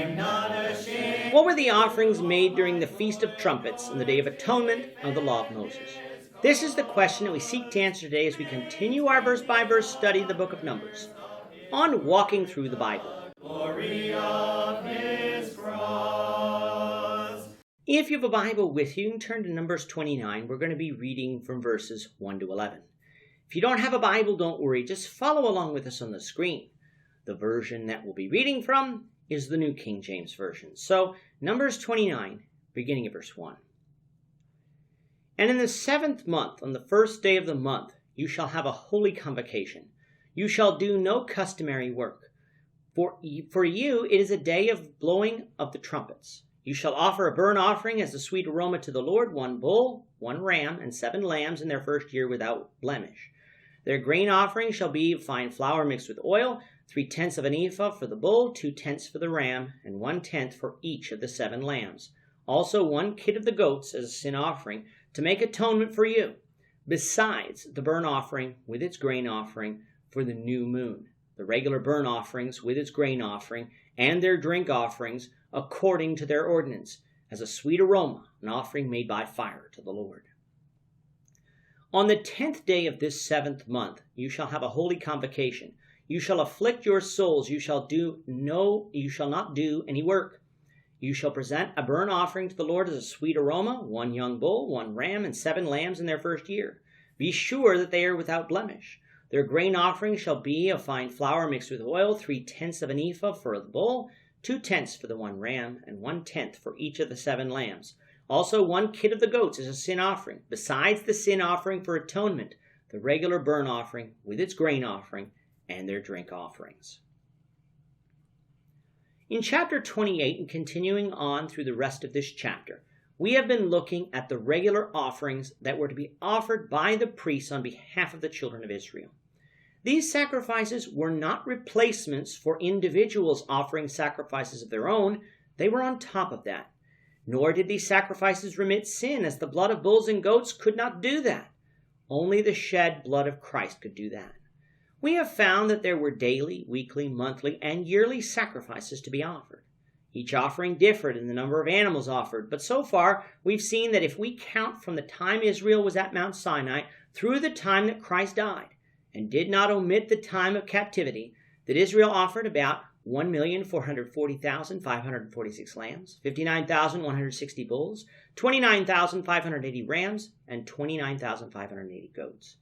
What were the offerings made during the Feast of Trumpets and the Day of Atonement of the Law of Moses? This is the question that we seek to answer today as we continue our verse-by-verse study of the book of Numbers on Walking Through the Bible. Glory of his cross. If you have a Bible with you, turn to Numbers 29. We're going to be reading from verses 1 to 11. If you don't have a Bible, don't worry. Just follow along with us on the screen. The version that we'll be reading from is the New King James Version. So, Numbers 29, beginning at verse 1. And in the 7th month, on the 1st day of the month, you shall have a holy convocation. You shall do no customary work. For you it is a day of blowing of the trumpets. You shall offer a burnt offering as a sweet aroma to the Lord, 1 bull, 1 ram, and 7 lambs in their first year without blemish. Their grain offering shall be fine flour mixed with oil, 3/10 of an ephah for the bull, 2/10 for the ram, and 1/10 for each of the 7 lambs. Also 1 kid of the goats as a sin offering to make atonement for you, besides the burnt offering with its grain offering for the new moon, the regular burnt offerings with its grain offering, and their drink offerings according to their ordinance, as a sweet aroma, an offering made by fire to the Lord. On the 10th day of this 7th month, you shall have a holy convocation. You shall afflict your souls. You shall not do any work. You shall present a burnt offering to the Lord as a sweet aroma, 1 young bull, 1 ram, and 7 lambs in their first year. Be sure that they are without blemish. Their grain offering shall be of fine flour mixed with oil, 3/10 of an ephah for the bull, 2/10 for the 1 ram, and 1/10 for each of the 7 lambs. Also 1 kid of the goats is a sin offering, besides the sin offering for atonement, the regular burnt offering with its grain offering, and their drink offerings. In chapter 28, and continuing on through the rest of this chapter, we have been looking at the regular offerings that were to be offered by the priests on behalf of the children of Israel. These sacrifices were not replacements for individuals offering sacrifices of their own. They were on top of that. Nor did these sacrifices remit sin, as the blood of bulls and goats could not do that. Only the shed blood of Christ could do that. We have found that there were daily, weekly, monthly, and yearly sacrifices to be offered. Each offering differed in the number of animals offered, but so far we've seen that if we count from the time Israel was at Mount Sinai through the time that Christ died, and did not omit the time of captivity, that Israel offered about 1,440,546 lambs, 59,160 bulls, 29,580 rams, and 29,580 goats.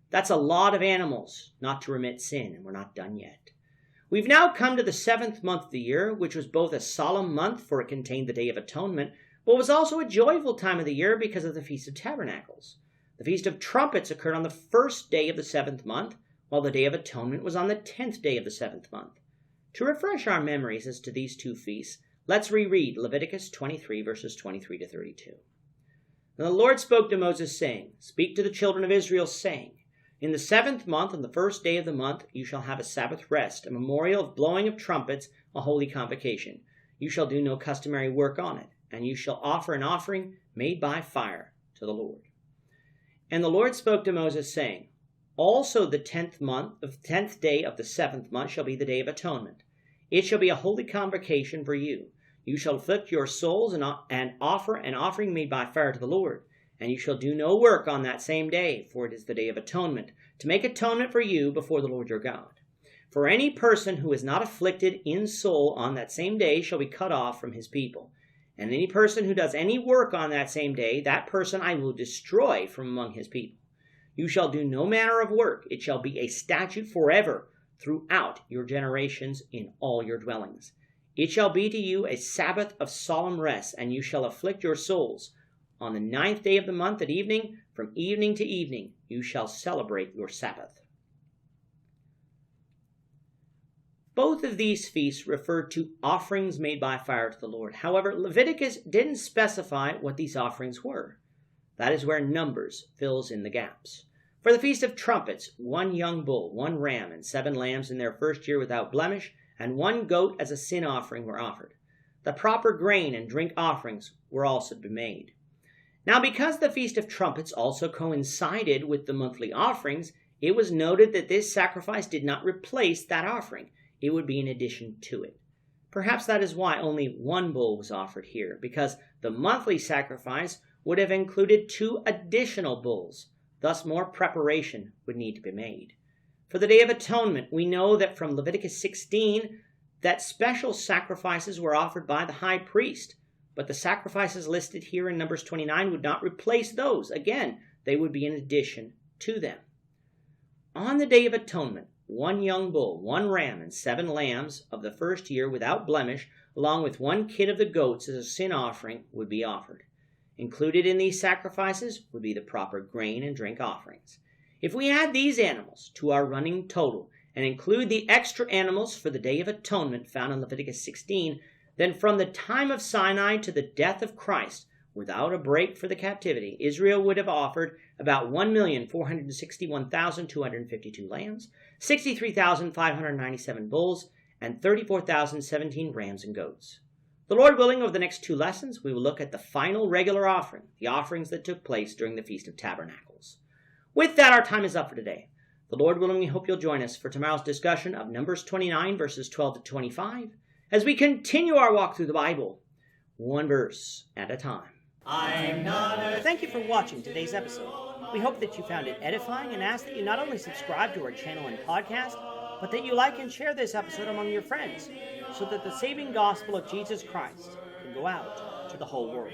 That's a lot of animals not to remit sin, and we're not done yet. We've now come to the 7th month of the year, which was both a solemn month, for it contained the Day of Atonement, but was also a joyful time of the year because of the Feast of Tabernacles. The Feast of Trumpets occurred on the 1st day of the 7th month, while the Day of Atonement was on the 10th day of the 7th month. To refresh our memories as to these two feasts, let's reread Leviticus 23, verses 23 to 32. And the Lord spoke to Moses, saying, Speak to the children of Israel, saying, In the 7th month, on the 1st day of the month, you shall have a Sabbath rest, a memorial of blowing of trumpets, a holy convocation. You shall do no customary work on it, and you shall offer an offering made by fire to the Lord. And the Lord spoke to Moses, saying, Also the 10th day of the 7th month shall be the Day of Atonement. It shall be a holy convocation for you. You shall afflict your souls and offer an offering made by fire to the Lord. And you shall do no work on that same day, for it is the Day of Atonement, to make atonement for you before the Lord your God. For any person who is not afflicted in soul on that same day shall be cut off from his people. And any person who does any work on that same day, that person I will destroy from among his people. You shall do no manner of work. It shall be a statute forever throughout your generations in all your dwellings. It shall be to you a Sabbath of solemn rest, and you shall afflict your souls. On the 9th day of the month at evening, from evening to evening, you shall celebrate your Sabbath. Both of these feasts refer to offerings made by fire to the Lord. However, Leviticus didn't specify what these offerings were. That is where Numbers fills in the gaps. For the Feast of Trumpets, 1 young bull, 1 ram, and 7 lambs in their first year without blemish, and 1 goat as a sin offering were offered. The proper grain and drink offerings were also to be made. Now, because the Feast of Trumpets also coincided with the monthly offerings, it was noted that this sacrifice did not replace that offering. It would be in addition to it. Perhaps that is why only one bull was offered here, because the monthly sacrifice would have included 2 additional bulls. Thus, more preparation would need to be made. For the Day of Atonement, we know that from Leviticus 16 that special sacrifices were offered by the high priest, but the sacrifices listed here in Numbers 29 would not replace those. Again, they would be in addition to them. On the Day of Atonement, 1 young bull, 1 ram, and 7 lambs of the first year without blemish, along with 1 kid of the goats as a sin offering, would be offered. Included in these sacrifices would be the proper grain and drink offerings. If we add these animals to our running total and include the extra animals for the Day of Atonement found in Leviticus 16, then from the time of Sinai to the death of Christ, without a break for the captivity, Israel would have offered about 1,461,252 lambs, 63,597 bulls, and 34,017 rams and goats. The Lord willing, over the next 2 lessons, we will look at the final regular offering, the offerings that took place during the Feast of Tabernacles. With that, our time is up for today. The Lord willing, we hope you'll join us for tomorrow's discussion of Numbers 29, verses 12 to 25, as we continue our walk through the Bible, 1 verse at a time. Thank you for watching today's episode. We hope that you found it edifying and ask that you not only subscribe to our channel and podcast, but that you like and share this episode among your friends, so that the saving gospel of Jesus Christ can go out to the whole world.